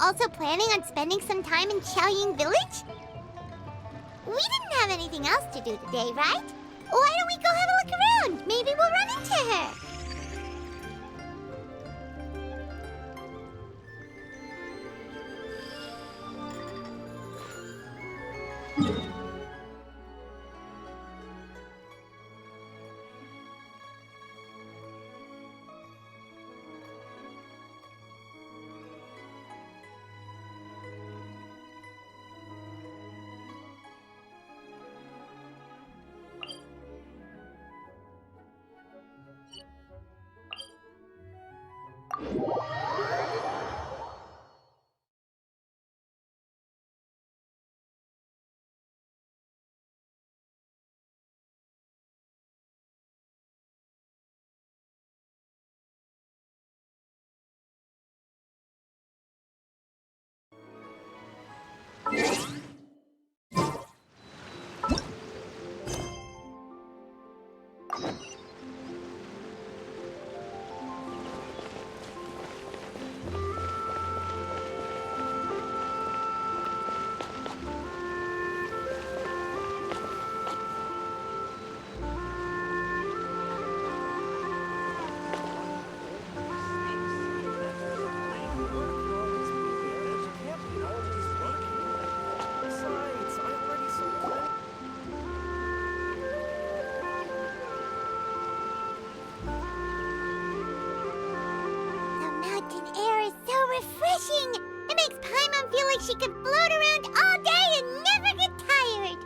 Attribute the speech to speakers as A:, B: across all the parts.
A: Also planning on spending some time in Xiaoying Village? We didn't have anything else to do today, right? Why don't we go have a look around? Maybe we'll run into her. It makes Paimon feel like she could float around all day and never get tired.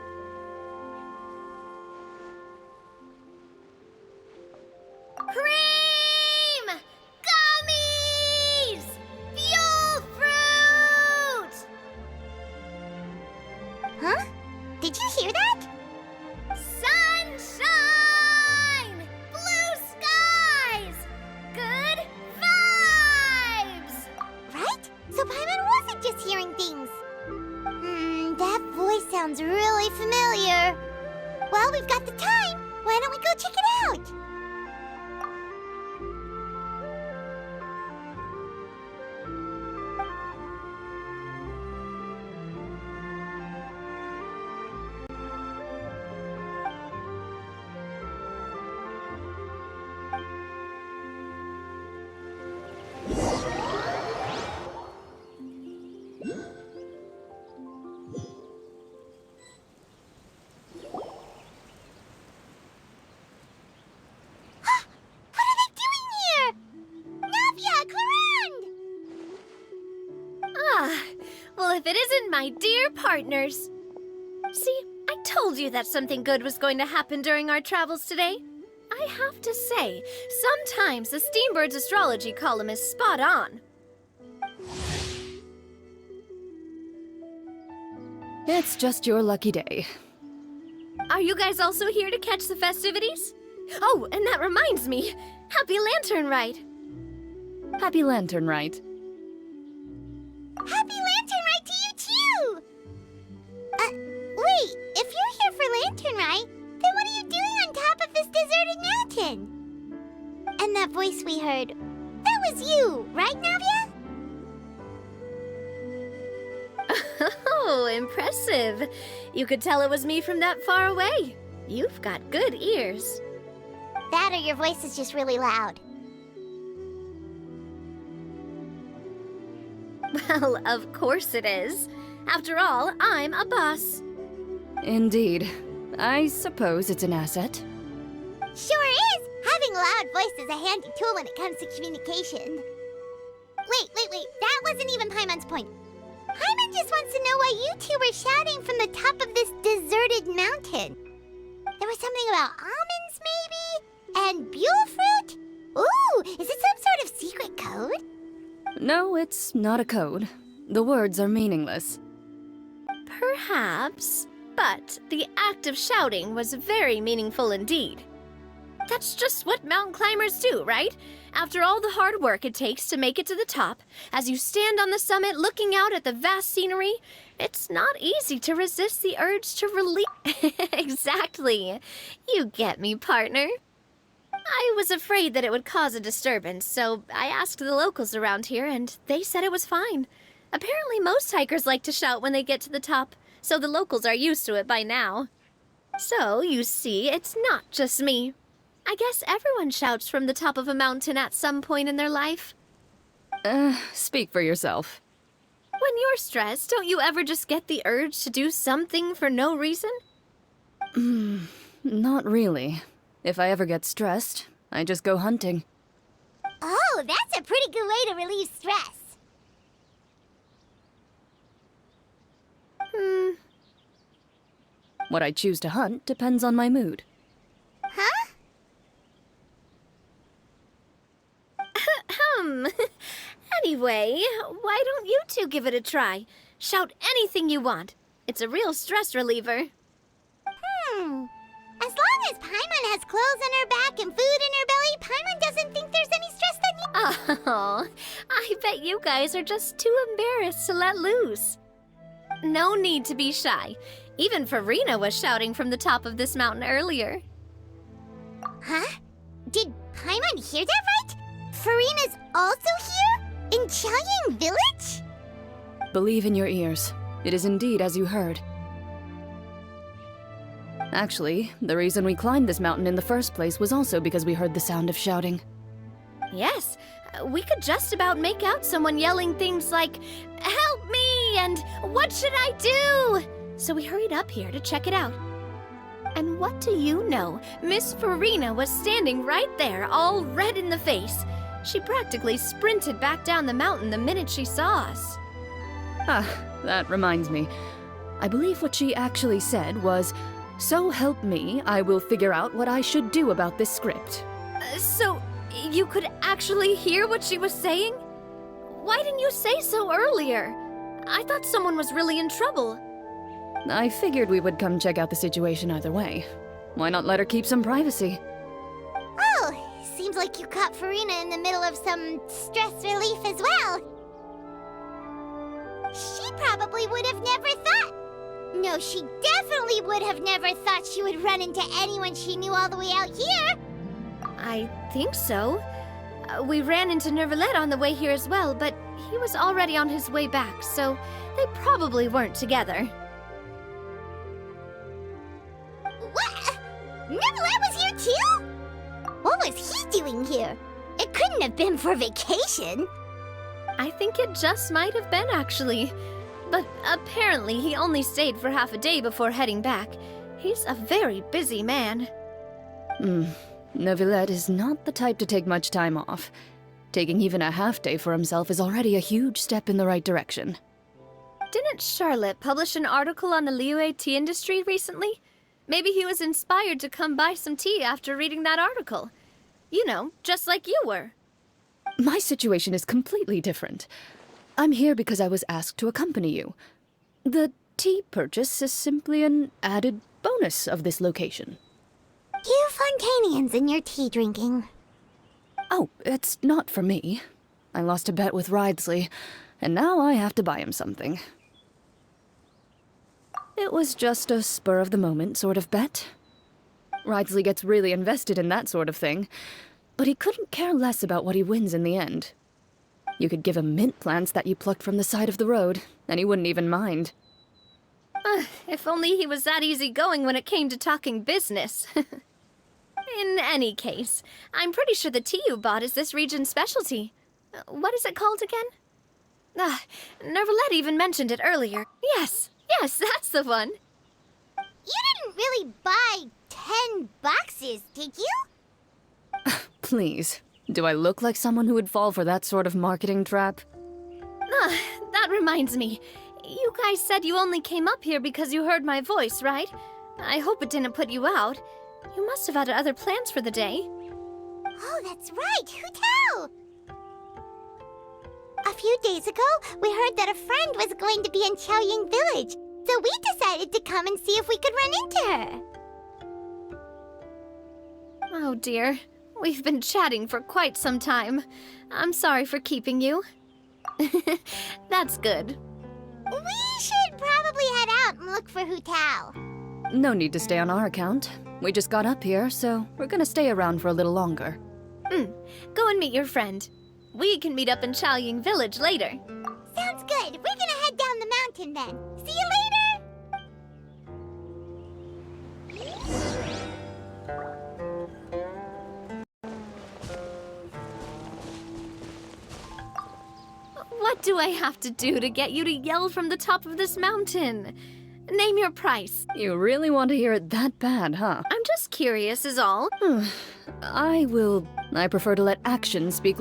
A: Cream! Gummies! Fuel fruit! Huh? Did you hear that? Sunshine! Blue skies! Good vibes! Right? So Paimon wasn't just hearing things. That voice sounds really familiar. Well, we've got the time. Why don't we go check it out?
B: Well, if it isn't my dear partners. See, I told you that something good was going to happen during our travels today. I have to say, sometimes the Steambird's astrology column is spot on.
C: It's just your lucky day.
B: Are you guys also here to catch the festivities? Oh, and that reminds me, Happy Lantern Rite!
C: Happy Lantern Rite.
A: Happy Lantern Rite to you, too! Wait, if you're here for Lantern Rite, then what are you doing on top of this deserted mountain? And that voice we heard, that was you, right, Navia?
B: Oh, impressive. You could tell it was me from that far away. You've got good ears.
A: That or your voice is just really loud.
B: Well, of course it is. After all, I'm a boss.
C: Indeed. I suppose it's an asset.
A: Sure is! Having a loud voice is a handy tool when it comes to communication. Wait. That wasn't even Paimon's point. Paimon just wants to know why you two were shouting from the top of this deserted mountain. There was something about almonds, maybe? And buell fruit? Ooh, is it some sort of secret code?
C: No, it's not a code. The words are meaningless.
B: Perhaps, but the act of shouting was very meaningful indeed. That's just what mountain climbers do, right? After all the hard work it takes to make it to the top, as you stand on the summit looking out at the vast scenery, it's not easy to resist the urge to release. Exactly. You get me, partner. I was afraid that it would cause a disturbance, so I asked the locals around here, and they said it was fine. Apparently most hikers like to shout when they get to the top, so the locals are used to it by now. So, you see, it's not just me. I guess everyone shouts from the top of a mountain at some point in their life.
C: Speak for yourself.
B: When you're stressed, don't you ever just get the urge to do something for no reason?
C: Not really. If I ever get stressed, I just go hunting.
A: Oh, that's a pretty good way to relieve stress.
C: What I choose to hunt depends on my mood.
A: Huh?
B: Anyway, why don't you two give it a try? Shout anything you want. It's a real stress reliever.
A: As long as Paimon has clothes on her back and food in her belly, Paimon doesn't think there's any stress that needs...
B: Oh, I bet you guys are just too embarrassed to let loose. No need to be shy. Even Farina was shouting from the top of this mountain earlier.
A: Huh? Did Paimon hear that right? Farina's also here? In Qiangying Village?
C: Believe in your ears. It is indeed as you heard. Actually, the reason we climbed this mountain in the first place was also because we heard the sound of shouting.
B: Yes, we could just about make out someone yelling things like, "Help me!" and "What should I do?" So we hurried up here to check it out. And what do you know? Miss Farina was standing right there, all red in the face. She practically sprinted back down the mountain the minute she saw us.
C: Ah, that reminds me. I believe what she actually said was, "So help me, I will figure out what I should do about this script."
B: So, you could actually hear what she was saying? Why didn't you say so earlier? I thought someone was really in trouble.
C: I figured we would come check out the situation either way. Why not let her keep some privacy?
A: Oh, seems like you caught Farina in the middle of some stress relief as well. She probably would have never thought. No, she definitely would have never thought she would run into anyone she knew all the way out here.
B: I think so. We ran into Nervalet on the way here as well, but he was already on his way back, so they probably weren't together.
A: What? Nervalet was here too? What was he doing here? It couldn't have been for vacation.
B: I think it just might have been, actually. But apparently he only stayed for half a day before heading back. He's a very busy man.
C: Neuvillette is not the type to take much time off. Taking even a half day for himself is already a huge step in the right direction.
B: Didn't Charlotte publish an article on the Liyue tea industry recently? Maybe he was inspired to come buy some tea after reading that article. You know, just like you were.
C: My situation is completely different. I'm here because I was asked to accompany you. The tea purchase is simply an added bonus of this location.
A: You Fontanians and your tea drinking.
C: Oh, it's not for me. I lost a bet with Ridesley, and now I have to buy him something. It was just a spur-of-the-moment sort of bet. Ridesley gets really invested in that sort of thing, but he couldn't care less about what he wins in the end. You could give him mint plants that you plucked from the side of the road, and he wouldn't even mind.
B: If only he was that easygoing when it came to talking business. In any case, I'm pretty sure the tea you bought is this region's specialty. What is it called again? Nervalet even mentioned it earlier. Yes, that's the one.
A: You didn't really buy 10 boxes, did you?
C: Please, do I look like someone who would fall for that sort of marketing trap?
B: That reminds me. You guys said you only came up here because you heard my voice, right? I hope it didn't put you out. You must have had other plans for the day.
A: Oh, that's right. Hu Tao! A few days ago, we heard that a friend was going to be in Chaoying Village, so we decided to come and see if we could run into her.
B: Oh dear. We've been chatting for quite some time. I'm sorry for keeping you. That's good.
A: We should probably head out and look for Hu Tao.
C: No need to stay on our account. We just got up here, so we're gonna stay around for a little longer.
B: Go and meet your friend. We can meet up in Chaoying Village later.
A: Sounds good. We're gonna head down the mountain then. See you later!
B: What do I have to do to get you to yell from the top of this mountain? Name your price.
C: You really want to hear it that bad, huh?
B: I'm just curious is all.
C: I prefer to let actions speak.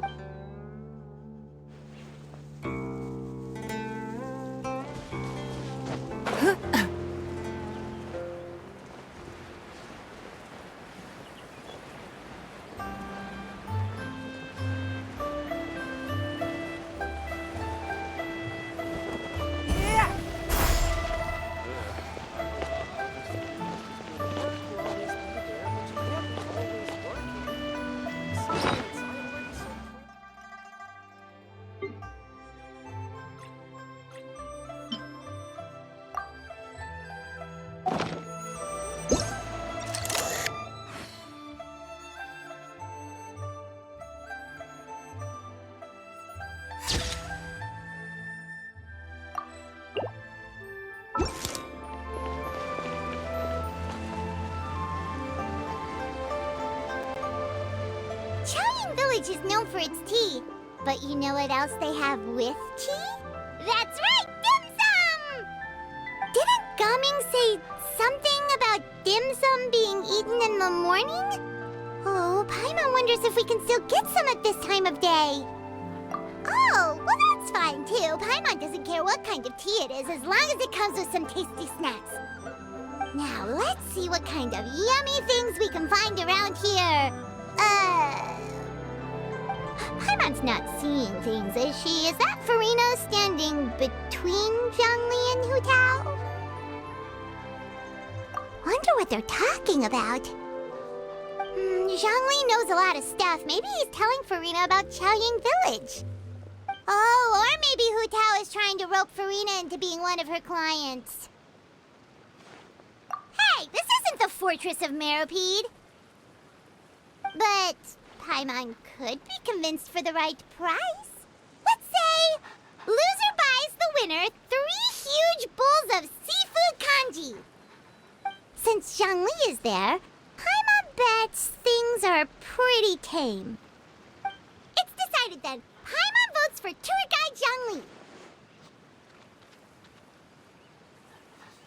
A: Chaoying Village is known for its tea, but you know what else they have with tea? That's right, dim sum! Didn't Gaming say something about dim sum being eaten in the morning? Oh, Paimon wonders if we can still get some at this time of day. Oh, well that's fine too. Paimon doesn't care what kind of tea it is as long as it comes with some tasty snacks. Now let's see what kind of yummy things we can find around here. Paimon's not seeing things, is she? Is that Farina standing between Zhongli and Hu Tao? Wonder what they're talking about. Zhongli knows a lot of stuff. Maybe he's telling Farina about Chaoying Village. Oh, or maybe Hu Tao is trying to rope Farina into being one of her clients. Hey, this isn't the Fortress of Meropide. But Paimon could be convinced for the right price. Let's say loser buys the winner 3 huge bowls of seafood kanji. Since Zhongli is there, Paimon bets things are pretty tame. It's decided then. Paimon votes for tour guide Zhongli.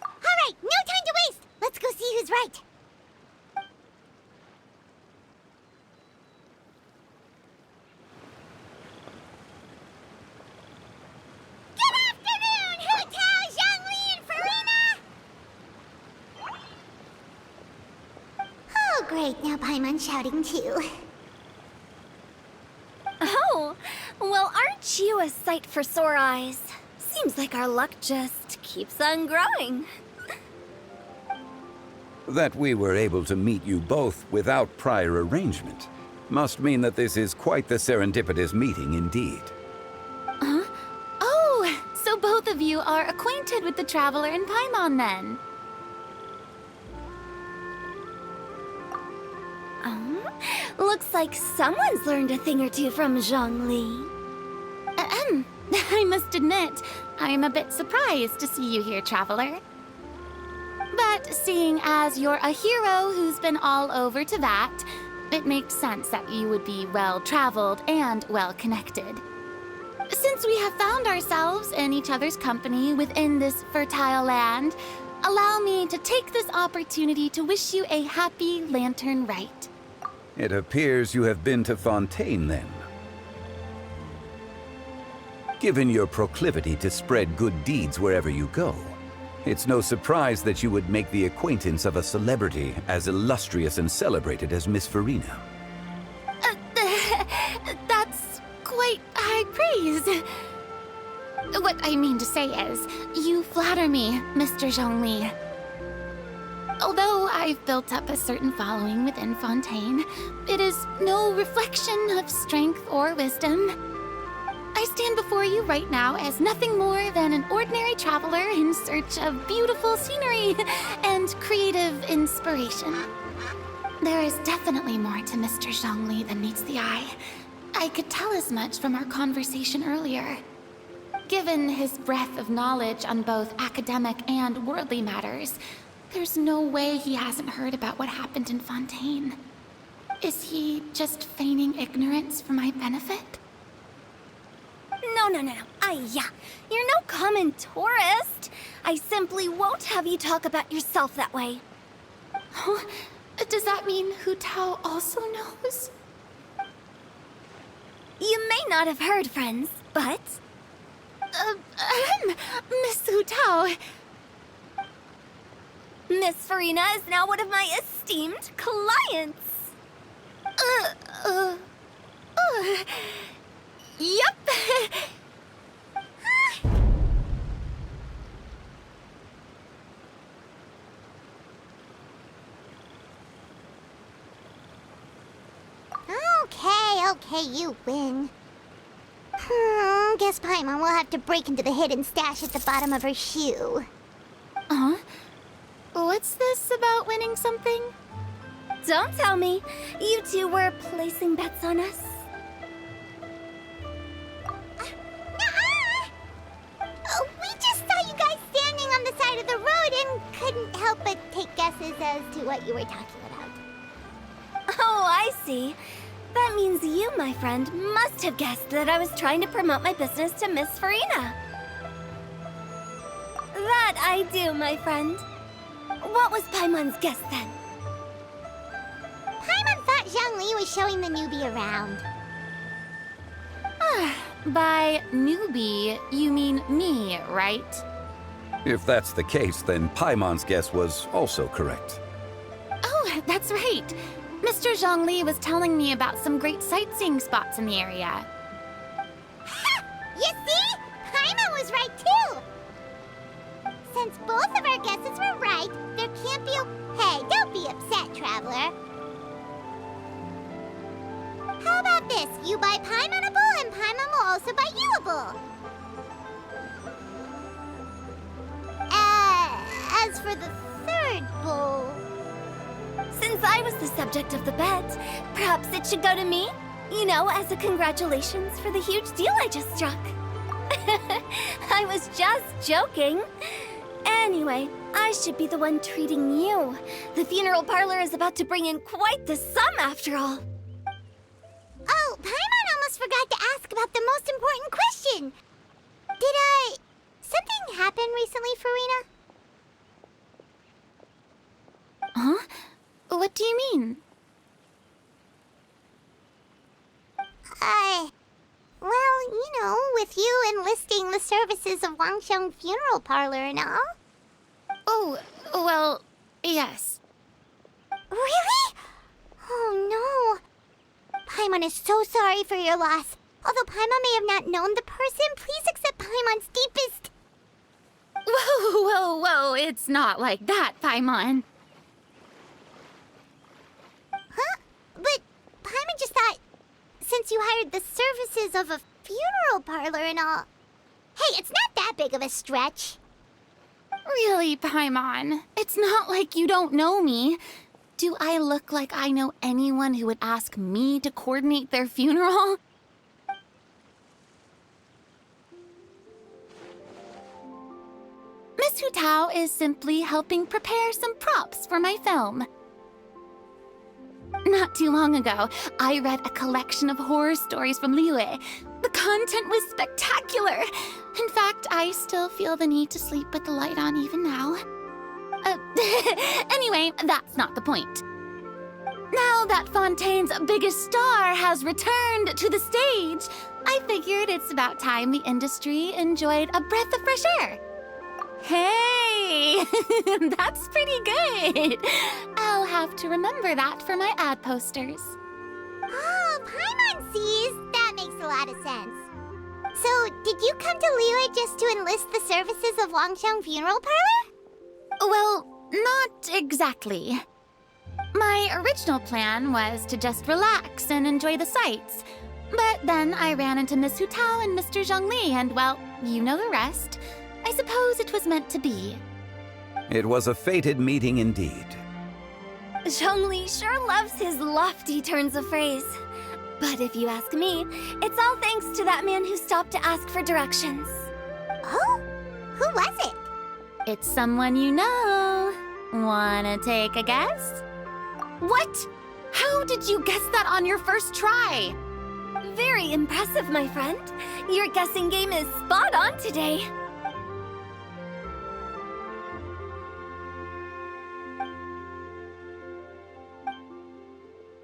A: All right, no time to waste. Let's go see who's right. Great, now Paimon's shouting too.
D: Oh, well, aren't you a sight for sore eyes? Seems like our luck just keeps on growing.
E: That we were able to meet you both without prior arrangement must mean that this is quite the serendipitous meeting indeed.
D: Huh? Oh, so both of you are acquainted with the Traveler in Paimon then? Looks like someone's learned a thing or two from Zhongli. I must admit, I am a bit surprised to see you here, Traveler. But seeing as you're a hero who's been all over Teyvat, it makes sense that you would be well-traveled and well-connected. Since we have found ourselves in each other's company within this fertile land, allow me to take this opportunity to wish you a happy Lantern Rite.
E: It appears you have been to Fontaine, then. Given your proclivity to spread good deeds wherever you go, it's no surprise that you would make the acquaintance of a celebrity as illustrious and celebrated as Miss Farina.
D: That's quite high praise. What I mean to say is, you flatter me, Mr. Zhongli. Although I've built up a certain following within Fontaine, it is no reflection of strength or wisdom. I stand before you right now as nothing more than an ordinary traveler in search of beautiful scenery and creative inspiration. There is definitely more to Mr. Zhongli than meets the eye. I could tell as much from our conversation earlier. Given his breadth of knowledge on both academic and worldly matters, there's no way he hasn't heard about what happened in Fontaine. Is he just feigning ignorance for my benefit?
A: No. You're no common tourist. I simply won't have you talk about yourself that way.
D: Huh? Does that mean Hu Tao also knows?
A: You may not have heard, friends, but...
D: Miss Hu Tao.
A: Miss Farina is now one of my esteemed clients.
D: Yep.
A: Okay, you win. Guess Paimon will have to break into the hidden stash at the bottom of her shoe.
D: Huh? What's this about winning something?
A: Don't tell me. You two were placing bets on us. We just saw you guys standing on the side of the road and couldn't help but take guesses as to what you were talking about. Oh, I see. That means you, my friend, must have guessed that I was trying to promote my business to Miss Farina. That I do, my friend. What was Paimon's guess then? Paimon thought Zhongli was showing the newbie around.
D: By newbie, you mean me, right?
E: If that's the case, then Paimon's guess was also correct.
D: Oh, that's right. Mr. Zhongli was telling me about some great sightseeing spots in the area.
A: Ha! You see? Paimon was right too! Since both of our guesses were right, there can't be a... Hey, don't be upset, traveler. How about this? You buy Paimon a bowl, and Paimon will also buy you a bowl. As for the third bowl... Since I was the subject of the bet, perhaps it should go to me? You know, as a congratulations for the huge deal I just struck. I was just joking. Anyway, I should be the one treating you. The funeral parlor is about to bring in quite the sum after all. Oh, Paimon almost forgot to ask about the most important question. Something happen recently, Farina?
D: Huh? What do you mean?
A: Well, you know, with you enlisting the services of Wangsheng Funeral Parlor and all.
D: Oh, well, yes.
A: Really? Oh, no. Paimon is so sorry for your loss. Although Paimon may have not known the person, please accept Paimon's deepest...
D: Whoa, it's not like that, Paimon.
A: Huh? But Paimon just thought, since you hired the services of a funeral parlor and all... Hey, it's not that big of a stretch.
D: Really, Paimon? It's not like you don't know me. Do I look like I know anyone who would ask me to coordinate their funeral? Miss Hu Tao is simply helping prepare some props for my film. Not too long ago, I read a collection of horror stories from Liyue. The content was spectacular. In fact, I still feel the need to sleep with the light on even now. Anyway, that's not the point. Now that Fontaine's biggest star has returned to the stage, I figured it's about time the industry enjoyed a breath of fresh air. Hey, that's pretty good. I'll have to remember that for my ad posters.
A: Oh, Paimon sees. That makes a lot of sense. So, did you come to Liyue just to enlist the services of Longsheng Funeral Parlor?
D: Well, not exactly. My original plan was to just relax and enjoy the sights. But then I ran into Miss Hu Tao and Mr. Zhongli, and well, you know the rest. I suppose it was meant to be.
E: It was a fated meeting indeed.
B: Zhongli sure loves his lofty turns of phrase. But if you ask me, it's all thanks to that man who stopped to ask for directions.
A: Oh? Who was it?
D: It's someone you know. Wanna take a guess? What? How did you guess that on your first try?
B: Very impressive, my friend. Your guessing game is spot on today.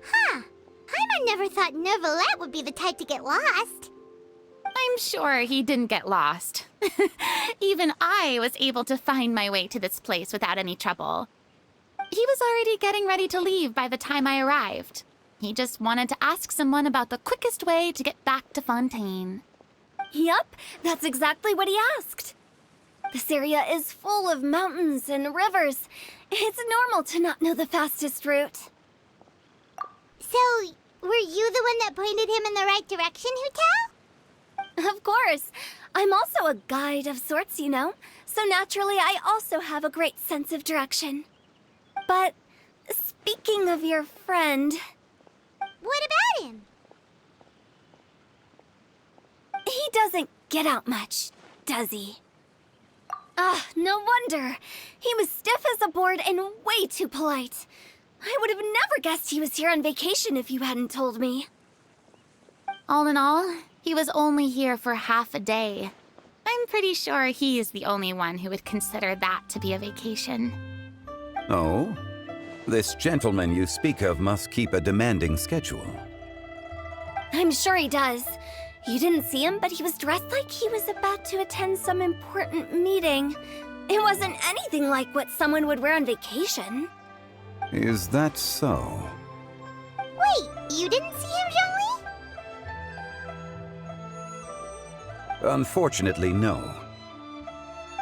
A: Huh. Paimon never thought Neuvillette would be the type to get lost.
D: I'm sure he didn't get lost. Even I was able to find my way to this place without any trouble. He was already getting ready to leave by the time I arrived. He just wanted to ask someone about the quickest way to get back to Fontaine.
B: Yup, that's exactly what he asked. This area is full of mountains and rivers. It's normal to not know the fastest route.
A: So, were you the one that pointed him in the right direction, Hu Tao?
B: Of course. I'm also a guide of sorts, you know. So naturally, I also have a great sense of direction. But speaking of your friend...
A: What about him?
B: He doesn't get out much, does he? Ah, no wonder. He was stiff as a board and way too polite. I would have never guessed he was here on vacation if you hadn't told me.
D: All in all, he was only here for half a day. I'm pretty sure he is the only one who would consider that to be a vacation.
E: Oh? This gentleman you speak of must keep a demanding schedule.
B: I'm sure he does. You didn't see him, but he was dressed like he was about to attend some important meeting. It wasn't anything like what someone would wear on vacation.
E: Is that so?
A: Wait, you didn't see him, Zhongli?
E: Unfortunately, no.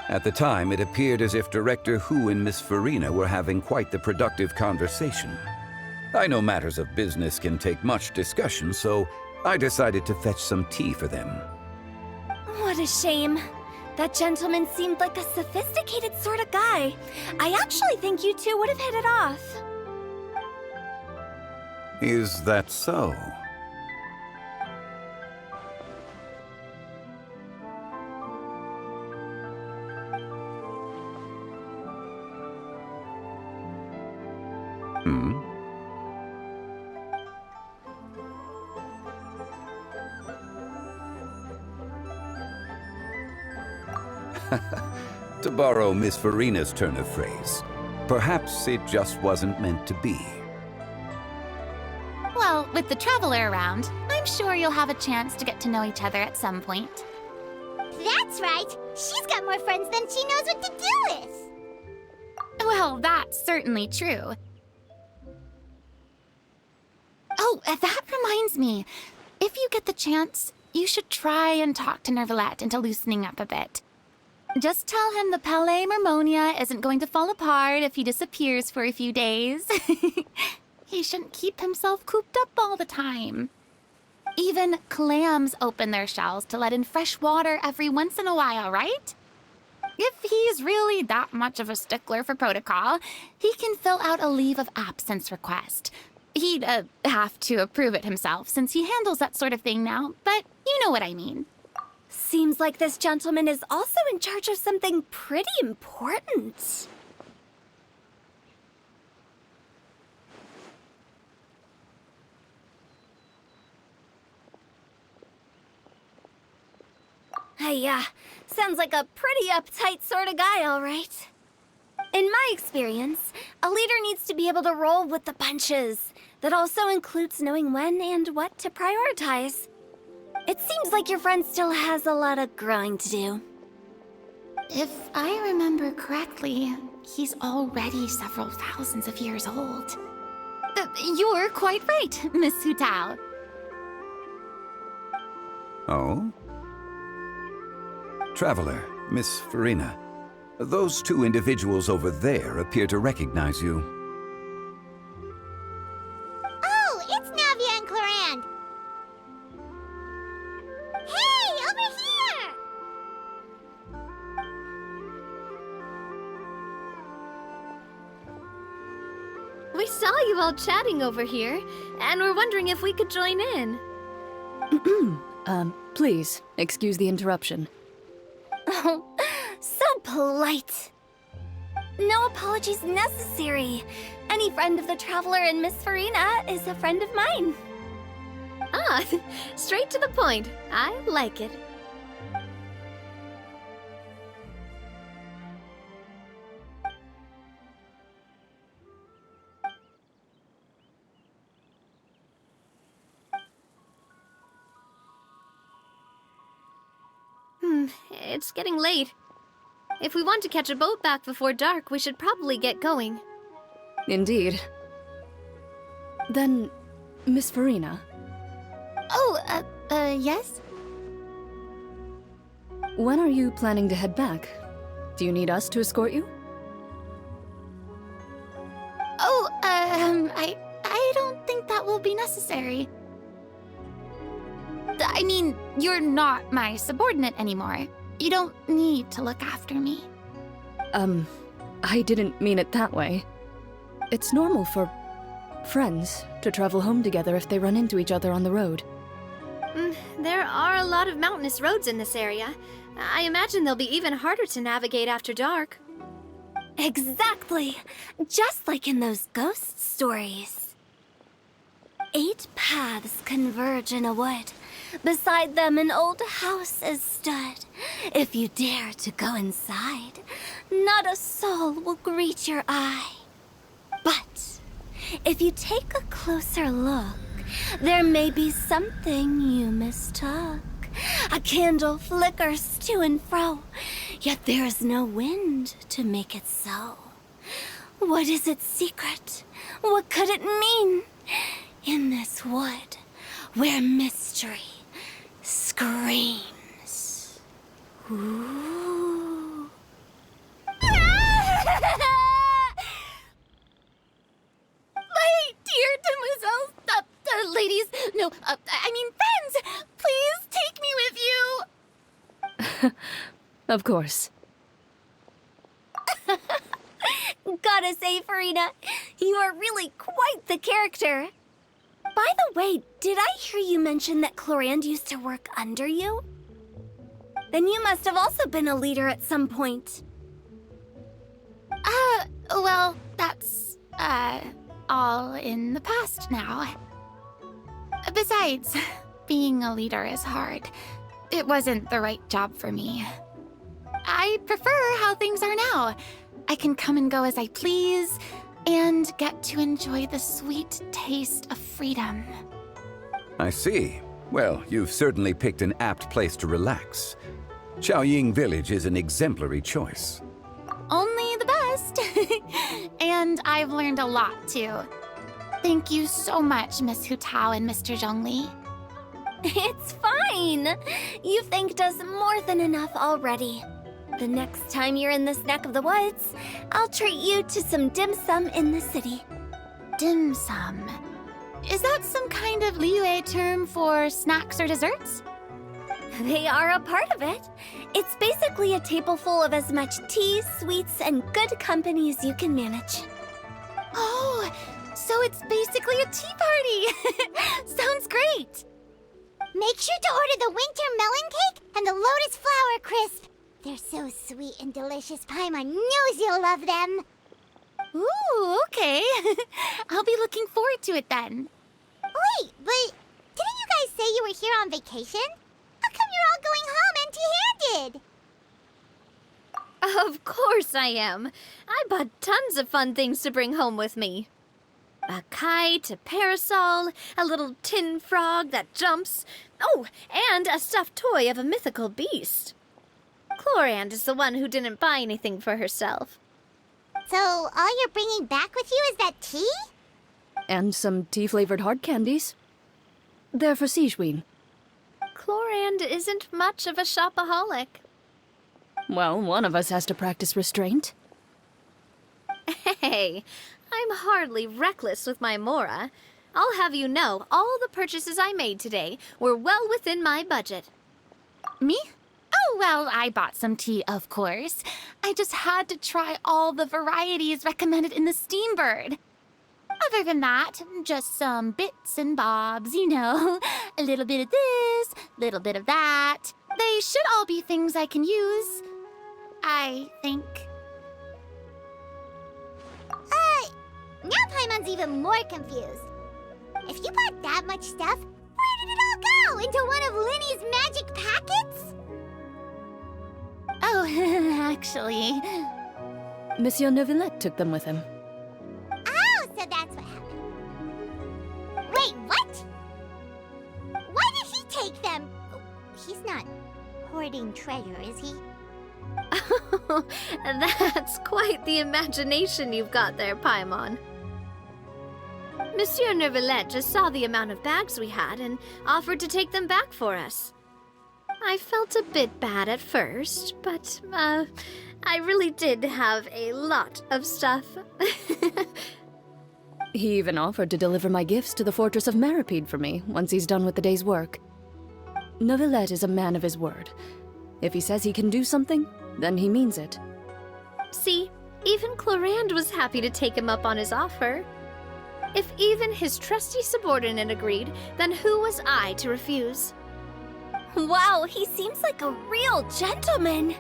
E: At the time, it appeared as if Director Hu and Miss Farina were having quite the productive conversation. I know matters of business can take much discussion, so I decided to fetch some tea for them.
B: What a shame. That gentleman seemed like a sophisticated sort of guy. I actually think you two would have hit it off.
E: Is that so? To borrow Miss Farina's turn of phrase, perhaps it just wasn't meant to be.
D: Well, with the traveler around, I'm sure you'll have a chance to get to know each other at some point.
A: That's right. She's got more friends than she knows what to do with.
D: Well, that's certainly true. Oh, that reminds me. If you get the chance, you should try and talk to Neuvillette into loosening up a bit. Just tell him the Palais Mermonia isn't going to fall apart if he disappears for a few days. He shouldn't keep himself cooped up all the time. Even clams open their shells to let in fresh water every once in a while, right? If he's really that much of a stickler for protocol, he can fill out a leave of absence request. He'd have to approve it himself since he handles that sort of thing now, but you know what I mean.
B: Seems like this gentleman is also in charge of something pretty important. Hey, sounds like a pretty uptight sort of guy, all right.
D: In my experience, a leader needs to be able to roll with the punches. That also includes knowing when and what to prioritize. It seems like your friend still has a lot of growing to do.
F: If I remember correctly, he's already several thousands of years old.
D: You're quite right, Miss Hu Tao.
E: Oh? Traveler, Miss Farina, those two individuals over there appear to recognize you.
A: Oh, it's Navia and Clorand. Hey, over here!
B: We saw you all chatting over here, and we're wondering if we could join in.
C: Please, excuse the interruption.
D: Oh, so polite. No apologies necessary. Any friend of the Traveler and Miss Farina is a friend of mine.
B: Ah, straight to the point. I like it. It's getting late. If we want to catch a boat back before dark, we should probably get going.
C: Indeed. Then, Miss Farina,
D: Oh, yes?
C: when are you planning to head back? Do you need us to escort you?
F: Oh, I don't think that will be necessary. I mean, you're not my subordinate anymore. You don't need to look after me.
C: I didn't mean it that way. It's normal for friends to travel home together if they run into each other on the road.
B: There are a lot of mountainous roads in this area. I imagine they'll be even harder to navigate after dark.
D: Exactly. Just like in those ghost stories. 8 paths converge in a wood. Beside them an old house is stood. If you dare to go inside, not a soul will greet your eye. But if you take a closer look, there may be something you mistook. A candle flickers to and fro, yet there is no wind to make it so. What is its secret? What could it mean? In this wood, where mystery screams. Ooh.
F: My dear demoiselles, ladies, no, I mean friends, please take me with you.
C: Of course.
D: Gotta say, Farina, you are really quite the character. By the way, did I hear you mention that Clorand used to work under you? Then you must have also been a leader at some point.
F: Well, that's, all in the past now. Besides, being a leader is hard. It wasn't the right job for me. I prefer how things are now. I can come and go as I please, and get to enjoy the sweet taste of freedom.
E: I see. Well, you've certainly picked an apt place to relax. Xiaoying Village is an exemplary choice.
F: Only the best. And I've learned a lot, too. Thank you so much, Miss Hu Tao and Mr. Zhongli.
D: It's fine. You've thanked us more than enough already. The next time you're in this neck of the woods, I'll treat you to some dim sum in the city.
F: Dim sum. Is that some kind of Liyue term for snacks or desserts?
D: They are a part of it. It's basically a table full of as much tea, sweets, and good company as you can manage.
F: Oh, so it's basically a tea party. Sounds great.
A: Make sure to order the winter melon cake and the lotus flower crisp. They're so sweet and delicious, Paimon knows you'll love them.
F: Ooh, okay. I'll be looking forward to it then.
A: Wait, but didn't you guys say you were here on vacation? How come you're all going home empty-handed?
B: Of course I am. I bought tons of fun things to bring home with me. A kite, a parasol, a little tin frog that jumps. Oh, and a stuffed toy of a mythical beast. Chlorand is the one who didn't buy anything for herself.
A: So, all you're bringing back with you is that tea?
C: And some tea-flavored hard candies. They're for Sigewinne.
B: Chlorand isn't much of a shopaholic.
C: Well, one of us has to practice restraint.
B: Hey, I'm hardly reckless with my Mora. I'll have you know, all the purchases I made today were well within my budget.
F: Me? Oh, well, I bought some tea, of course. I just had to try all the varieties recommended in the Steambird. Other than that, just some bits and bobs, you know. A little bit of this, little bit of that. They should all be things I can use, I think.
A: Now Paimon's even more confused. If you bought that much stuff, where did it all go? Into one of Linny's magic packets?
F: Oh, actually...
C: Monsieur Neuvillette took them with him.
A: Oh, so that's what happened. Wait, what? Why did he take them? He's not hoarding treasure, is he?
B: That's quite the imagination you've got there, Paimon. Monsieur Neuvillette just saw the amount of bags we had and offered to take them back for us. I felt a bit bad at first, but, I really did have a lot of stuff.
C: He even offered to deliver my gifts to the Fortress of Meripede for me once he's done with the day's work. Neuvillette is a man of his word. If he says he can do something, then he means it.
B: See, even Chlorand was happy to take him up on his offer. If even his trusty subordinate agreed, then who was I to refuse?
D: Wow, he seems like a real gentleman.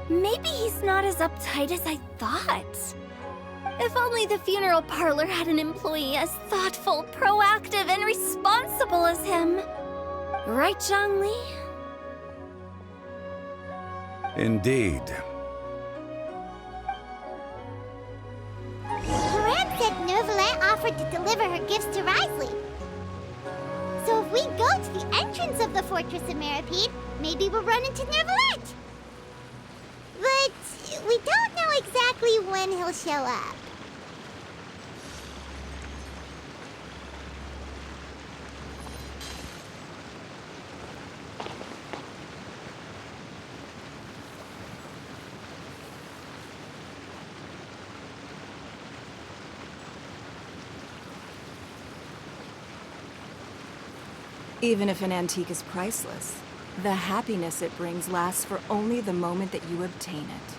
D: Maybe he's not as uptight as I thought. If only the funeral parlor had an employee as thoughtful, proactive, and responsible as him. Right, Zhongli?
E: Indeed.
A: Chlorand said Neuvillette offered to deliver her gifts to Risley. So if we go to the entrance of the Fortress of Meripede, maybe we'll run into Neuvillette. But we don't know exactly when he'll show up.
G: Even if an antique is priceless, the happiness it brings lasts for only the moment that you obtain it.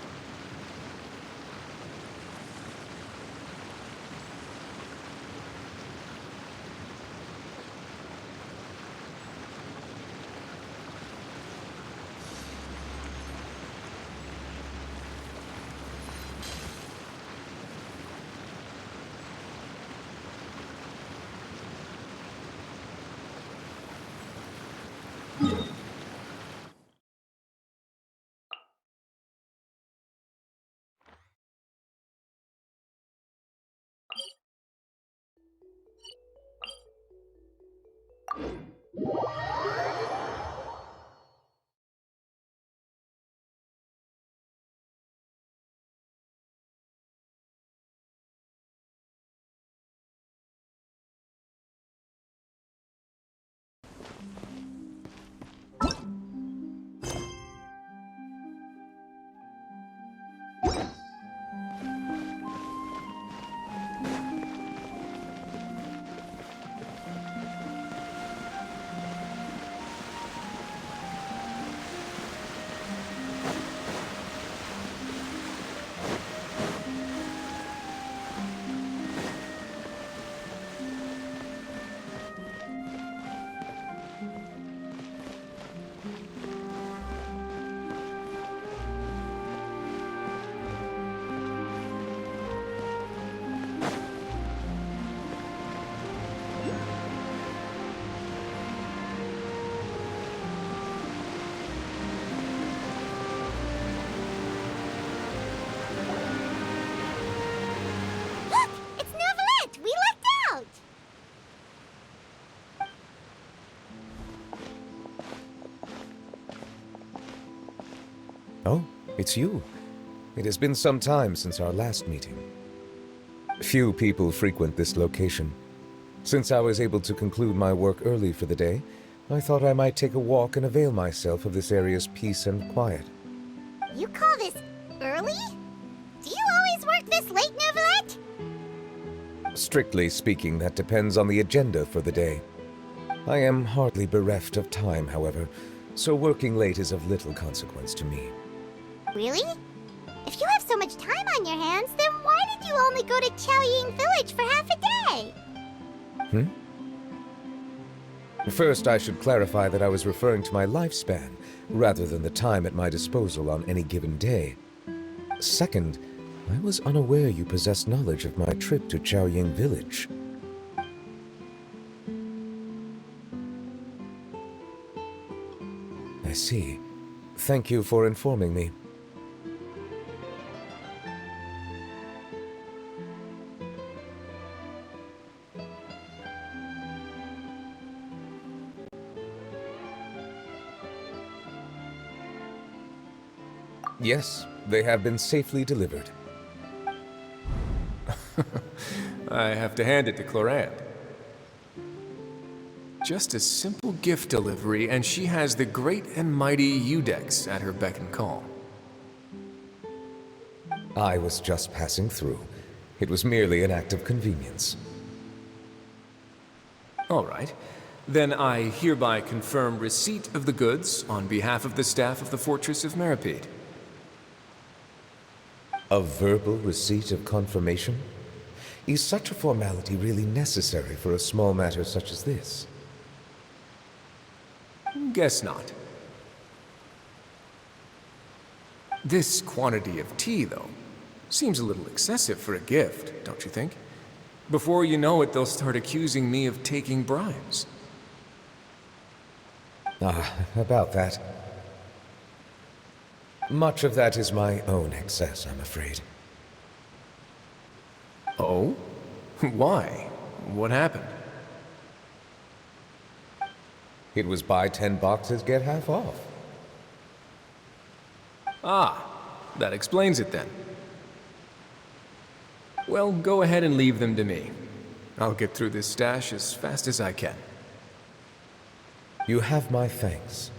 H: Oh, it's you. It has been some time since our last meeting. Few people frequent this location. Since I was able to conclude my work early for the day, I thought I might take a walk and avail myself of this area's peace and quiet.
A: You call this early? Do you always work this late, Neuvillette?
H: Strictly speaking, that depends on the agenda for the day. I am hardly bereft of time, however, so working late is of little consequence to me.
A: Really? If you have so much time on your hands, then why did you only go to Chaoying Village for half a day?
H: First, I should clarify that I was referring to my lifespan, rather than the time at my disposal on any given day. Second, I was unaware you possessed knowledge of my trip to Chaoying Village. I see. Thank you for informing me. Yes, they have been safely delivered.
I: I have to hand it to Clorand. Just a simple gift delivery, and she has the great and mighty Udex at her beck and call.
H: I was just passing through. It was merely an act of convenience.
I: All right. Then I hereby confirm receipt of the goods on behalf of the staff of the Fortress of Meripede.
H: A verbal receipt of confirmation? Is such a formality really necessary for a small matter such as this?
I: Guess not. This quantity of tea, though, seems a little excessive for a gift, don't you think? Before you know it, they'll start accusing me of taking bribes.
H: About that. Much of that is my own excess, I'm afraid.
I: Oh? Why? What happened?
H: It was buy 10 boxes, get half off.
I: Ah, that explains it then. Well, go ahead and leave them to me. I'll get through this stash as fast as I can.
H: You have my thanks.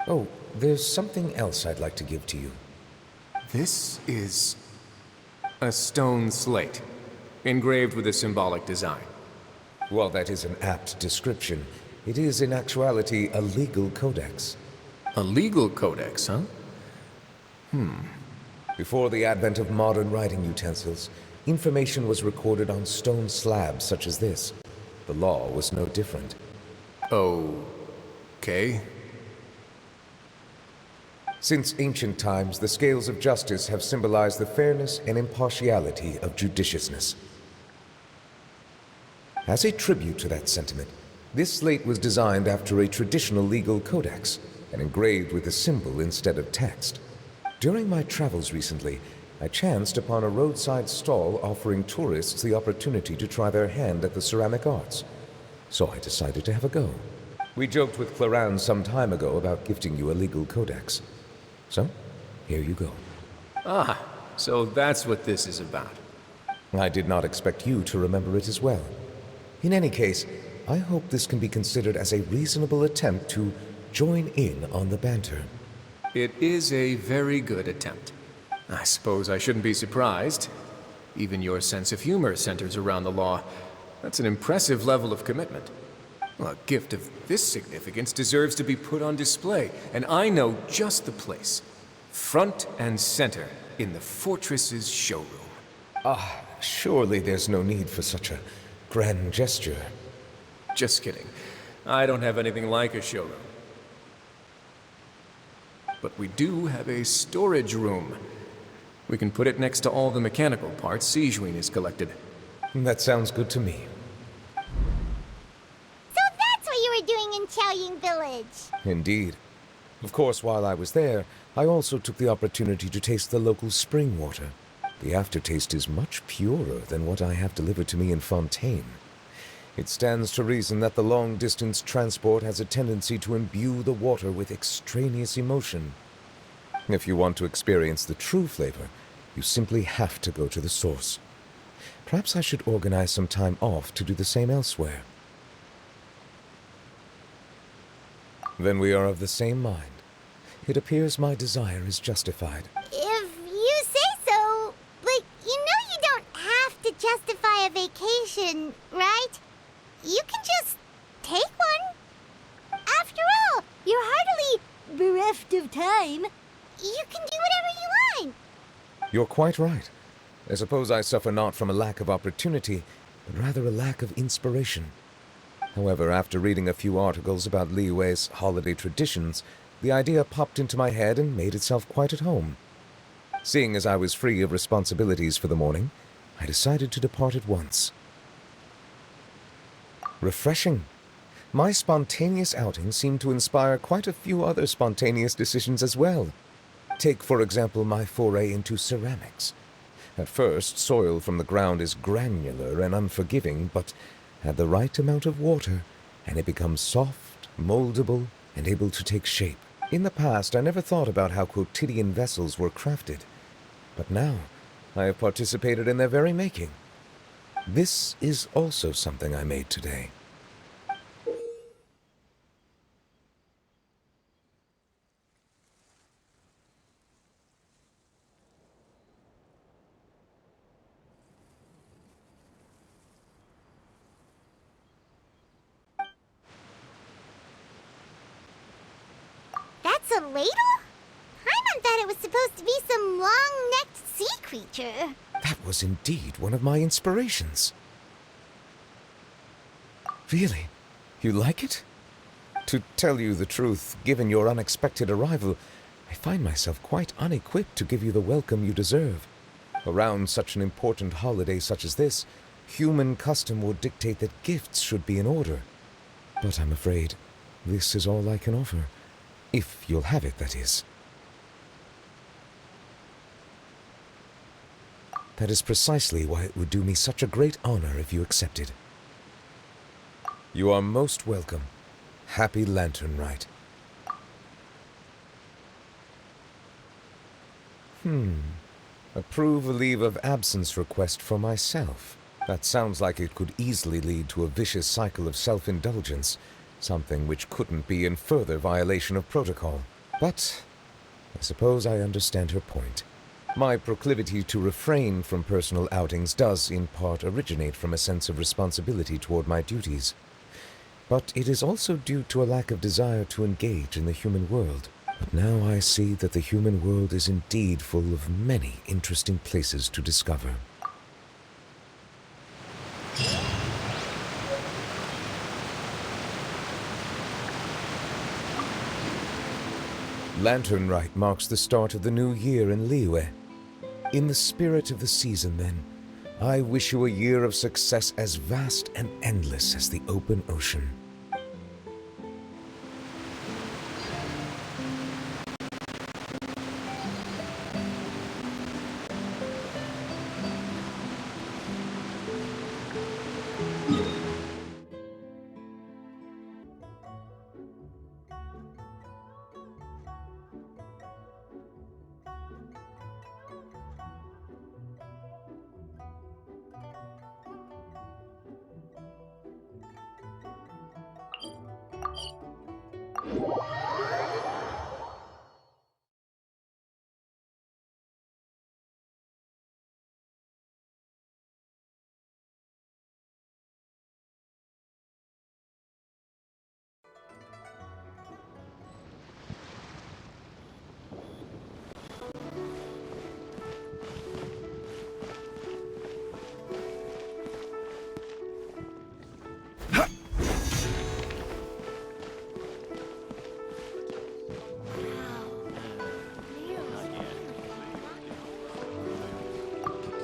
H: Oh, there's something else I'd like to give to you.
I: This is a stone slate, engraved with a symbolic design.
H: While that is an apt description, it is in actuality a legal codex.
I: A legal codex, huh?
H: Before the advent of modern writing utensils, information was recorded on stone slabs such as this. The law was no different.
I: Okay.
H: Since ancient times, the scales of justice have symbolized the fairness and impartiality of judiciousness. As a tribute to that sentiment, this slate was designed after a traditional legal codex and engraved with a symbol instead of text. During my travels recently, I chanced upon a roadside stall offering tourists the opportunity to try their hand at the ceramic arts, so I decided to have a go. We joked with Clorand some time ago about gifting you a legal codex. So, here you go.
I: Ah, so that's what this is about.
H: I did not expect you to remember it as well. In any case, I hope this can be considered as a reasonable attempt to join in on the banter.
I: It is a very good attempt. I suppose I shouldn't be surprised. Even your sense of humor centers around the law. That's an impressive level of commitment. Well, a gift of this significance deserves to be put on display, and I know just the place. Front and center in the Fortress's showroom.
H: Surely there's no need for such a grand gesture.
I: Just kidding. I don't have anything like a showroom. But we do have a storage room. We can put it next to all the mechanical parts Sijuin has collected.
H: That sounds good to me.
A: So that's what you were doing in Chaoying Village.
H: Indeed. Of course, while I was there, I also took the opportunity to taste the local spring water. The aftertaste is much purer than what I have delivered to me in Fontaine. It stands to reason that the long-distance transport has a tendency to imbue the water with extraneous emotion. If you want to experience the true flavor, you simply have to go to the source. Perhaps I should organize some time off to do the same elsewhere. Then we are of the same mind. It appears my desire is justified.
A: If you say so, but you know you don't have to justify a vacation, right? You can just take one. After all, you're hardly bereft of time. You can do whatever you want.
H: You're quite right. I suppose I suffer not from a lack of opportunity, but rather a lack of inspiration. However, after reading a few articles about Liyue's holiday traditions, the idea popped into my head and made itself quite at home. Seeing as I was free of responsibilities for the morning, I decided to depart at once. Refreshing. My spontaneous outing seemed to inspire quite a few other spontaneous decisions as well. Take, for example, my foray into ceramics. At first, soil from the ground is granular and unforgiving, but add the right amount of water, and it becomes soft, moldable, and able to take shape. In the past, I never thought about how quotidian vessels were crafted, but now I have participated in their very making. This is also something I made today.
A: That's a ladle? Paimon thought it was supposed to be some long-necked sea creature.
H: That was indeed one of my inspirations. Really? You like it? To tell you the truth, given your unexpected arrival, I find myself quite unequipped to give you the welcome you deserve. Around such an important holiday such as this, human custom would dictate that gifts should be in order. But I'm afraid this is all I can offer. If you'll have it, that is. That is precisely why it would do me such a great honor if you accepted. You are most welcome. Happy Lantern Rite. Approve a leave of absence request for myself. That sounds like it could easily lead to a vicious cycle of self-indulgence, something which couldn't be in further violation of protocol. But I suppose I understand her point. My proclivity to refrain from personal outings does, in part, originate from a sense of responsibility toward my duties. But it is also due to a lack of desire to engage in the human world. But now I see that the human world is indeed full of many interesting places to discover. Lantern Rite marks the start of the new year in Liyue. In the spirit of the season, then, I wish you a year of success as vast and endless as the open ocean.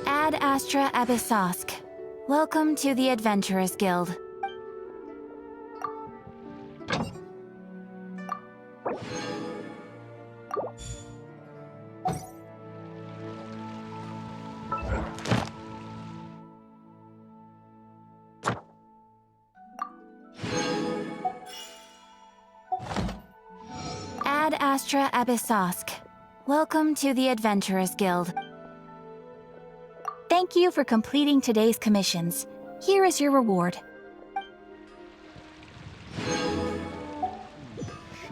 D: Ad Astra Abyssosk. Welcome to the Adventurers Guild. Ad Astra Abyssosk. Welcome to the Adventurers Guild. Thank you for completing today's commissions. Here is your reward.
J: Should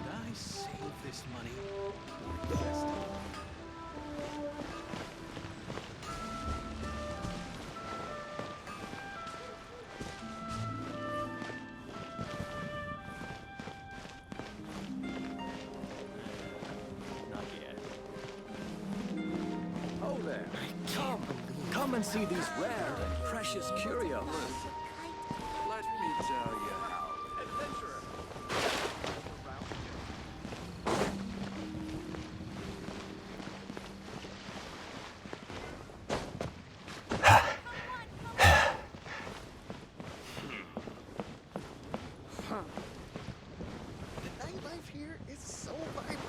J: I save this money or invest it? Not yet. Oh there. Come and see these rare and precious curios. Let me tell you how. Adventurer. The nightlife here is so vibrant.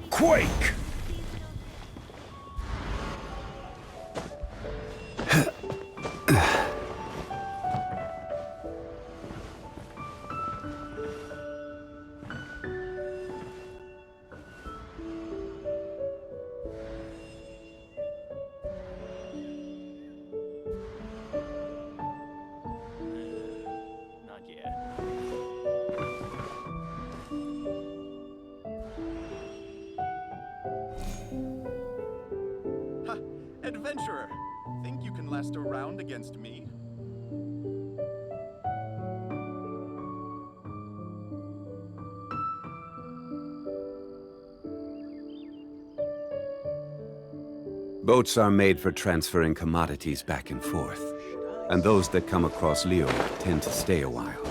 E: Quake!
J: Not yet.
K: Ha! Adventurer! Think you can last a round against me?
L: Boats are made for transferring commodities back and forth, and those that come across Leo tend to stay a while.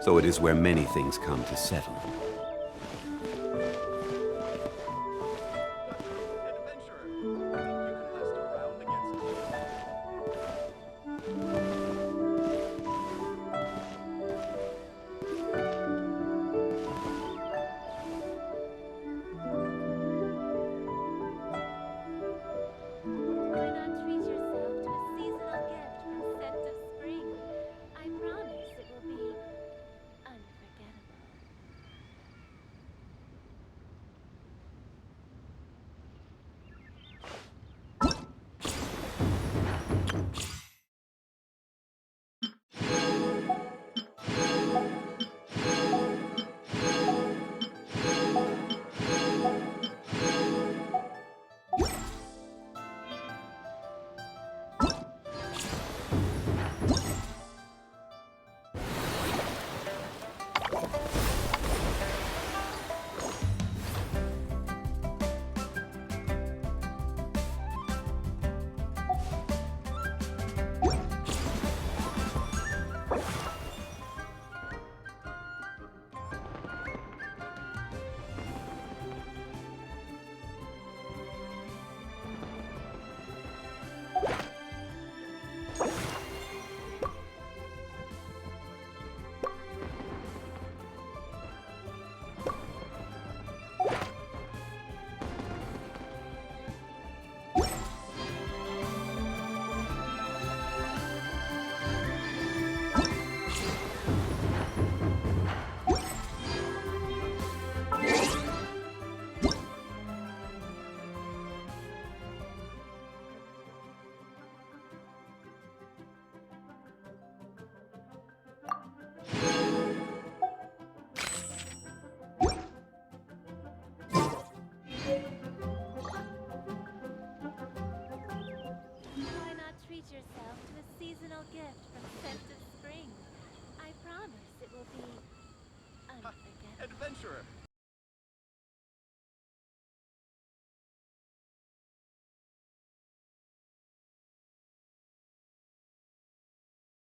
L: So it is where many things come to settle.